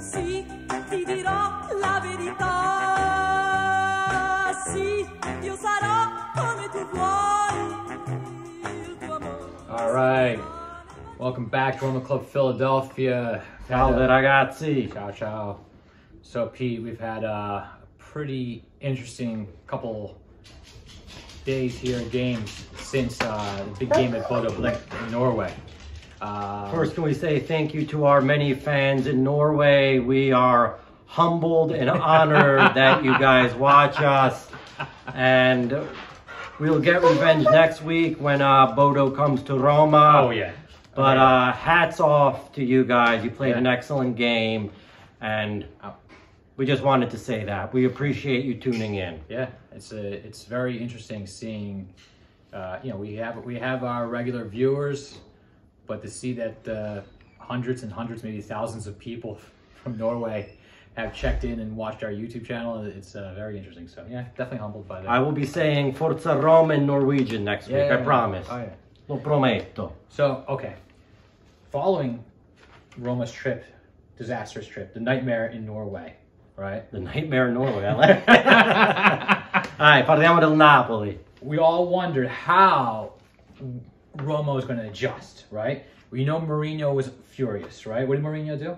Sì, ti dirò la verità. Sì, io sarò come tu vuoi. Il tuo amore. All right. Welcome back to Roma Club Philadelphia. Salve ragazzi. Ciao, ciao. So, Pete, we've had a pretty interesting couple days here, games, since the big game at Bodo Blink in Norway. First, can we say thank you to our many fans in Norway. We are humbled and honored that you guys watch us. And we'll get revenge next week when Bodo comes to Roma. Oh, yeah. But hats off to you guys. You played an excellent game. And we just wanted to say that. We appreciate you tuning in. Yeah, it's very interesting seeing, we have our regular viewers, but to see that hundreds and hundreds, maybe thousands of people from Norway have checked in and watched our YouTube channel, it's very interesting. So yeah, definitely humbled by that. I will be saying Forza Roma in Norwegian next week, I promise. Oh yeah. Lo prometto. So, okay, following Roma's trip, disastrous trip, the nightmare in Norway, right? The nightmare in Norway, I like it. All right, parliamo del Napoli. We all wondered how Roma was going to adjust, right? We know Mourinho was furious, right? What did Mourinho do?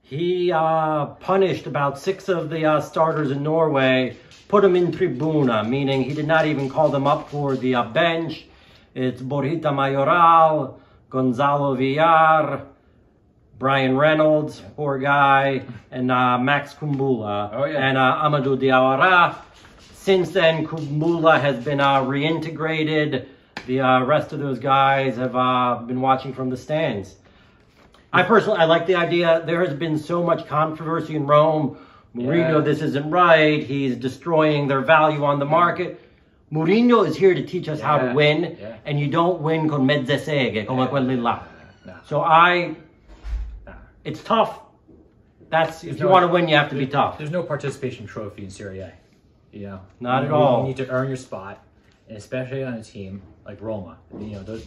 He punished about 6 of the starters in Norway, put them in tribuna, meaning he did not even call them up for the bench. It's Borja Mayoral, Gonzalo Villar, Brian Reynolds, poor guy, and Max Kumbula, and Amadou Diawara. Since then, Kumbula has been reintegrated. The rest of those guys have been watching from the stands. I like the idea. There has been so much controversy in Rome. Mourinho, this isn't right. He's destroying their value on the market. Mourinho is here to teach us how to win, and you don't win con mezze seghe, come quelli là. So it's tough. If you want to win, you have to be tough. There's no participation trophy in Serie A. You know, not at all. You need to earn your spot, and especially on a team like Roma. You know, the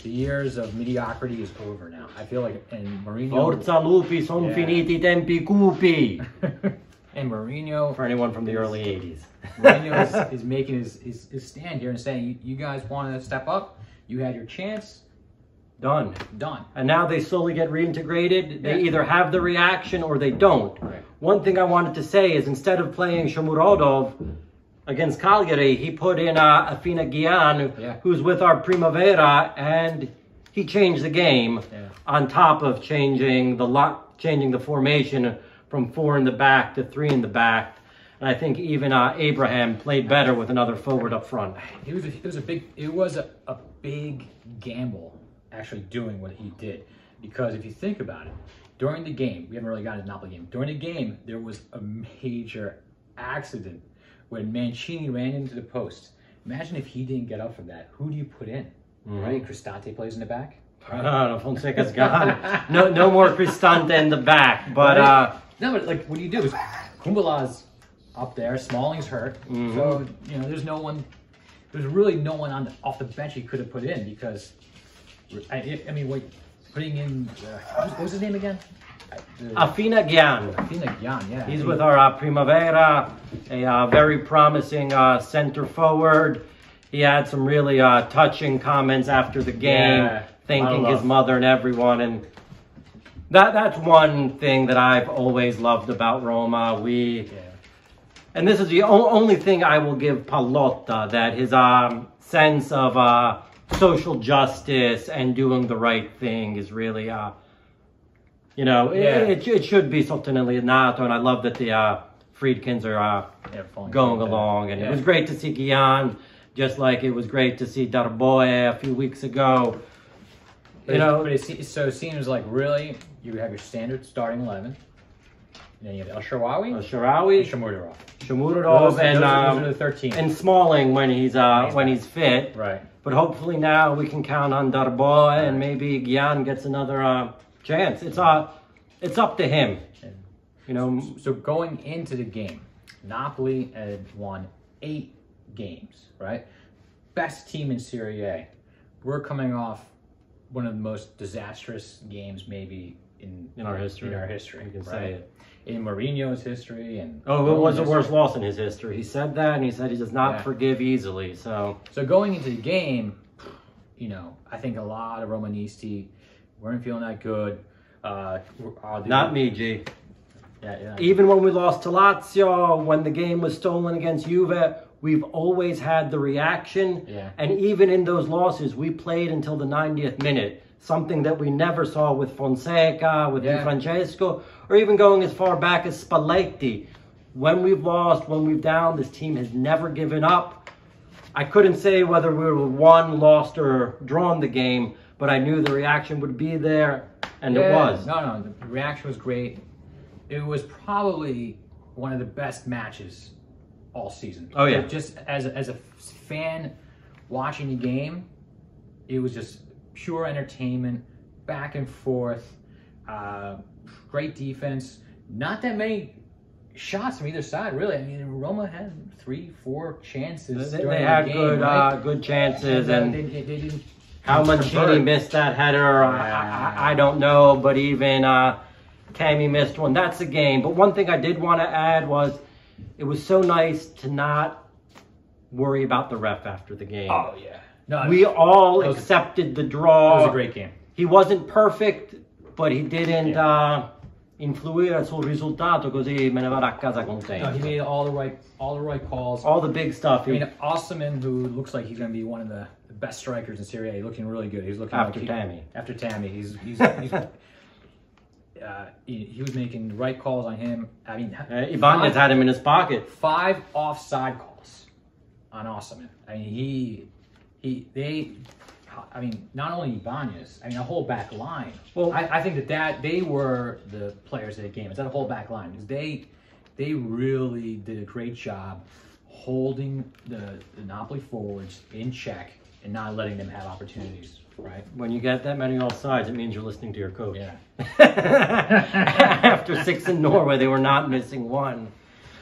years of mediocrity is over now. I feel like, and Mourinho. Forza lupi, son finiti tempi cupi. And Mourinho, for anyone from the early 80s, Mourinho is making his stand here and saying, you guys want to step up. You had your chance. Done. And now they slowly get reintegrated. They either have the reaction or they don't. Right. One thing I wanted to say is instead of playing Shomurodov against Cagliari, he put in Afina Gyan, who's with our Primavera, and he changed the game on top of changing the formation from 4 in the back to 3 in the back. And I think even Abraham played better with another forward up front. It was a big gamble actually doing what he did, because if you think about it, during the game, we haven't really gotten to the Napoli game. During the game, there was a major accident when Mancini ran into the post. Imagine if he didn't get up from that. Who do you put in? Right? Cristante plays in the back. Right? No, Fonseca's gone. no more Cristante in the back. But no, but like, what do you do? Kumbula's up there. Smalling's hurt. So there's no one. There's really no one off the bench he could have put in, because I mean, wait, putting in what was his name again? Afina Gyan. Afina Gyan, yeah. He's with our Primavera, a very promising center forward. He had some really touching comments after the game, thanking his mother and everyone. And that's one thing that I've always loved about Roma. And this is the only thing I will give Pallotta, that his sense of social justice and doing the right thing is really, it should be sostenibly nato. And I love that the Friedkins are going along. And it was great to see Gyan, just like it was great to see Darboe a few weeks ago. So it seems like really you have your standard starting 11. And then you have El Shaarawy, Shomurodov, and those are the 13. And Smalling when he's fit. Right. But hopefully now we can count on Darboe, and maybe Gyan gets another chance. It's up to him. So going into the game, Napoli had won 8 games, right? Best team in Serie A. We're coming off one of the most disastrous games maybe in our history. In our history, You can right? say it. In Mourinho's history and it was Roma's the worst history. loss in his history. He said that, and he said he does not Yeah. forgive easily. So going into the game, I think a lot of Romanisti weren't feeling that good. not me, G. Yeah. Even when we lost to Lazio, when the game was stolen against Juve, we've always had the reaction. Yeah. And even in those losses, we played until the 90th minute. Something that we never saw with Fonseca, with Di Francesco, or even going as far back as Spalletti. When we've lost, when we've down, this team has never given up. I couldn't say whether we were won, lost, or drawn the game, but I knew the reaction would be there, and it was. No, the reaction was great. It was probably one of the best matches all season. Oh, yeah. Just as a fan watching the game, it was just pure entertainment, back and forth, great defense. Not that many shots from either side, really. I mean, Roma had 3-4 chances. They had the game, good chances, and they didn't. how Mancini missed that header, I don't know, but even Cammy missed one. That's a game. But one thing I did want to add was it was so nice to not worry about the ref after the game. Oh, yeah. No, We all accepted the draw. It was a great game. He wasn't perfect, but he didn't influire sul risultato, così me ne vado a casa contento. No, he made all the right calls. All the big stuff. I mean, Osimhen, who looks like he's going to be one of the best strikers in Serie A, he's looking really good. He's looking After like Tammy. After Tammy, he was making the right calls on him. I mean, Ibanez had him in his pocket. 5 offside calls on Osimhen. I mean, not only Ibanez, I mean, a whole back line. Well, I think that they were the players of the game. It's that whole back line. They really did a great job holding the Napoli forwards in check and not letting them have opportunities, right? When you get that many offsides, it means you're listening to your coach. Yeah. After 6 in Norway, they were not missing one.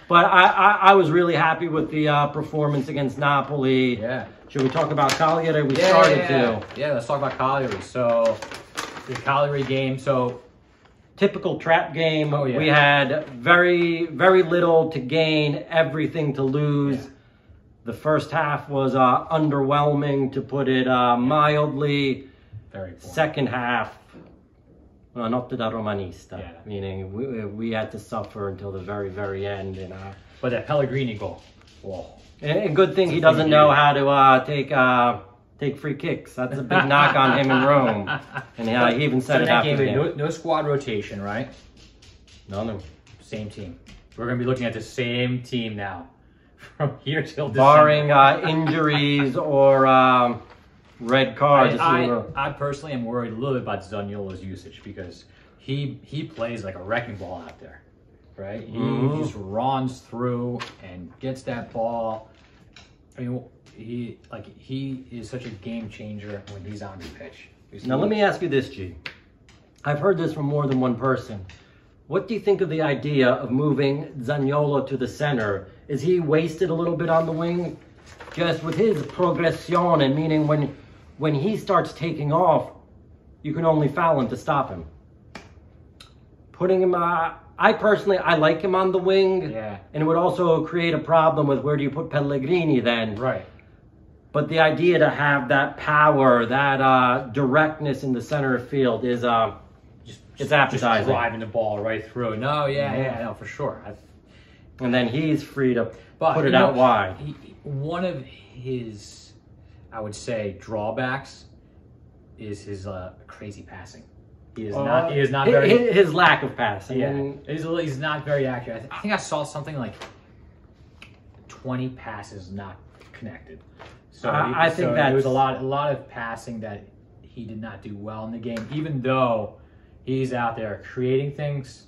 But I was really happy with the performance against Napoli. Yeah. Should we talk about Cagliari? We started to. Yeah, let's talk about Cagliari. So, the Cagliari game, Typical trap game. Oh, yeah. We had very, very little to gain, everything to lose. Yeah. The first half was underwhelming, to put it mildly. Very boring. Second half, notte da romanista, Yeah. meaning we had to suffer until the very, very end. And But that Pellegrini goal, whoa. and good thing he doesn't know how to take free kicks. That's a big knock on him in Rome. And he even said it after the game. No squad rotation, right? None. Same team. We're going to be looking at the same team now from here till December. Barring injuries or red cards. I personally am worried a little bit about Zaniolo's usage because he plays like a wrecking ball out there, right? He just runs through and gets that ball. I mean, he is such a game changer when he's on the pitch. Now let me ask you this, G. I've heard this from more than one person. What do you think of the idea of moving Zaniolo to the center? Is he wasted a little bit on the wing? Just with his progressione, meaning when he starts taking off, you can only foul him to stop him. Putting him, I personally like him on the wing. Yeah. And it would also create a problem with where do you put Pellegrini then? Right. But the idea to have that power, that directness in the center field is it's appetizing. Just driving the ball right through. No, no, for sure. And then he's free to But put it out wide. One of his, I would say, drawbacks is his crazy passing. He is not very. His lack of passing. Yeah, he's not very accurate. I think I saw something like 20 passes not connected. So I think that there was a lot of passing that he did not do well in the game, even though he's out there creating things.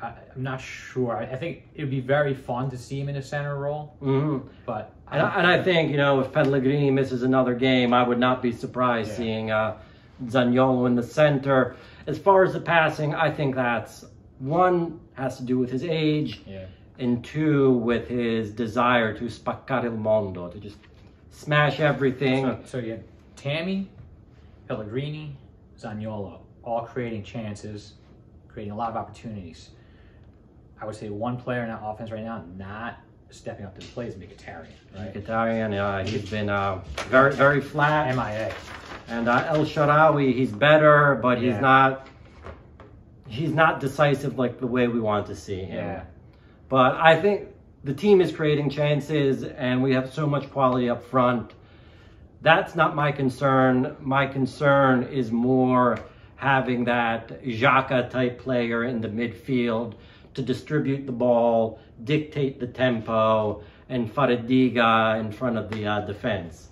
I'm not sure. I think it would be very fun to see him in a center role. Mm-hmm. But I think, if Pellegrini misses another game, I would not be surprised seeing Zaniolo in the center. As far as the passing, I think that's, one, has to do with his age, and two, with his desire to spaccare il mondo, to just smash everything. So you had Tammy, Pellegrini, Zaniolo, all creating chances, creating a lot of opportunities. I would say one player in that offense right now not stepping up to the plate is Mkhitaryan, right? Mkhitaryan, he's been very, very flat. MIA. And El Shaarawy, he's better, but he's not decisive like the way we want to see him. Yeah. But I think the team is creating chances, and we have so much quality up front. That's not my concern. My concern is more having that Xhaka type player in the midfield to distribute the ball, dictate the tempo, and Faradiga in front of the defense.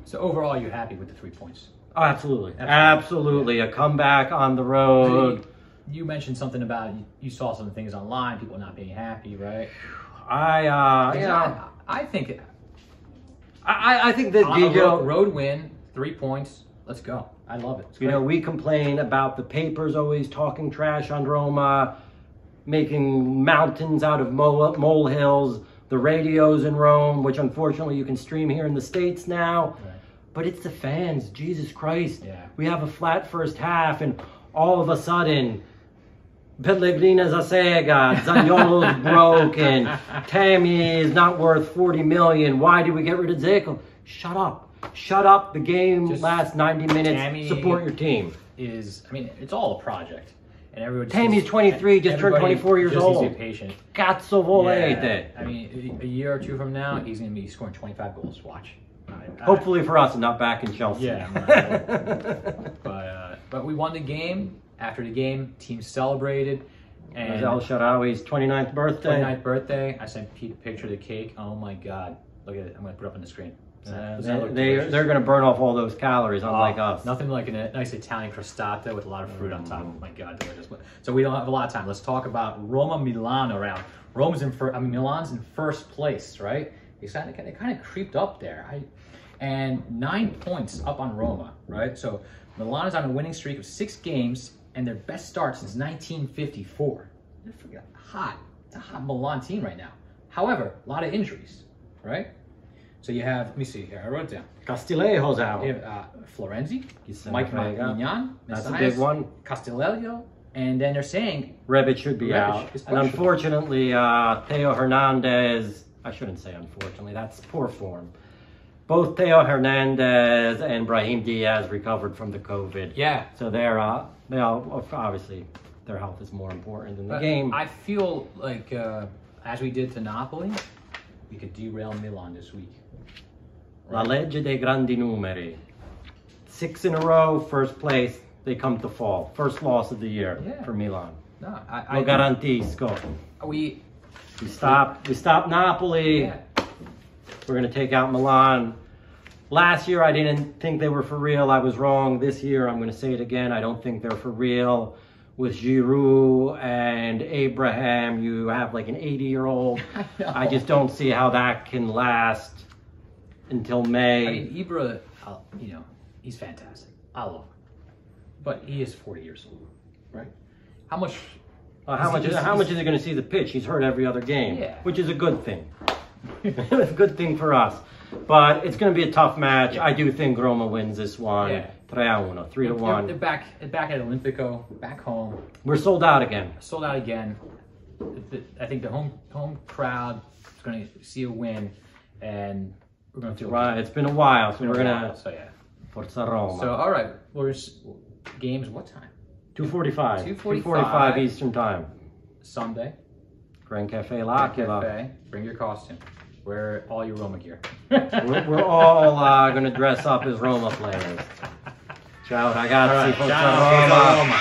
So overall, you're happy with the 3 points? Oh, absolutely. Absolutely. A comeback on the road. You mentioned something about you saw some things online, people not being happy, right? I think that on a road win, 3 points. Let's go. I love it. You know, we complain about the papers always talking trash on Roma, making mountains out of molehills, the radios in Rome, which unfortunately you can stream here in the States now. Right. But it's the fans, Jesus Christ. Yeah. We have a flat first half, and all of a sudden, Pellegrina's a sega, Zaniolo's broken, Tammy is not worth 40 million. Why did we get rid of Dzeko? Shut up. Shut up. The game lasts 90 minutes. Tammy support your team. It's all a project. And everyone. Tammy's 23, just turned 24 years old. Just be patient. Cazzo volete. Yeah. A year or two from now, he's going to be scoring 25 goals. Watch. Hopefully for us and not back in Chelsea. Yeah. But we won the game. After the game, team celebrated. And El Shaarawy's 29th birthday. 29th birthday. I sent Pete a picture of the cake. Oh my God. Look at it. I'm going to put it up on the screen. They're going to burn off all those calories, unlike us. Nothing like a nice Italian crostata with a lot of fruit on top. Oh my God, delicious. So we don't have a lot of time. Let's talk about Roma Milan around. Milan's in first place, right? They kind of creeped up there. And 9 points up on Roma, right? So Milan is on a winning streak of 6 games and their best start since 1954. They're a hot Milan team right now. However, a lot of injuries, right? So you have, let me see here, I wrote it down. Castillejo's out. You have Florenzi, Mike Mignon, that's a big one. Castellello, and then they're saying Rebic should be out. And unfortunately, Theo Hernandez, I shouldn't say unfortunately, that's poor form. Both Theo Hernandez and Brahim Diaz recovered from the COVID. Yeah. So they're obviously their health is more important than the game. I feel like as we did to Napoli, we could derail Milan this week. La legge dei grandi numeri. 6 in a row, first place, they come to fall. First loss of the year for Milan. No, Lo garantisco. We stopped Napoli. Yeah. We're going to take out Milan. Last year, I didn't think they were for real. I was wrong. This year, I'm going to say it again. I don't think they're for real. With Giroud and Abraham, you have like an 80-year-old. I just don't see how that can last until May. I mean, Ibra, he's fantastic. I love him. But he is 40 years old, right? How much is he going to see the pitch? He's hurt every other game, which is a good thing. It's a good thing for us. But it's going to be a tough match. I do think Roma wins this one. Yeah. 3-1, 3-1. They're back at Olimpico, back home. We're sold out again. Sold out again. I think the home crowd is going to see a win, and we're going to feel right. It's been a while, so we're going to. So yeah. Forza Roma. So all right, games what time? 2:45. 2:45 Eastern time. Sunday. Grand Cafe L'Aquila. Cafe. Bring your costume. Wear all your Roma gear. we're all going to dress up as Roma players. Ciao ragazzi, Forza Roma.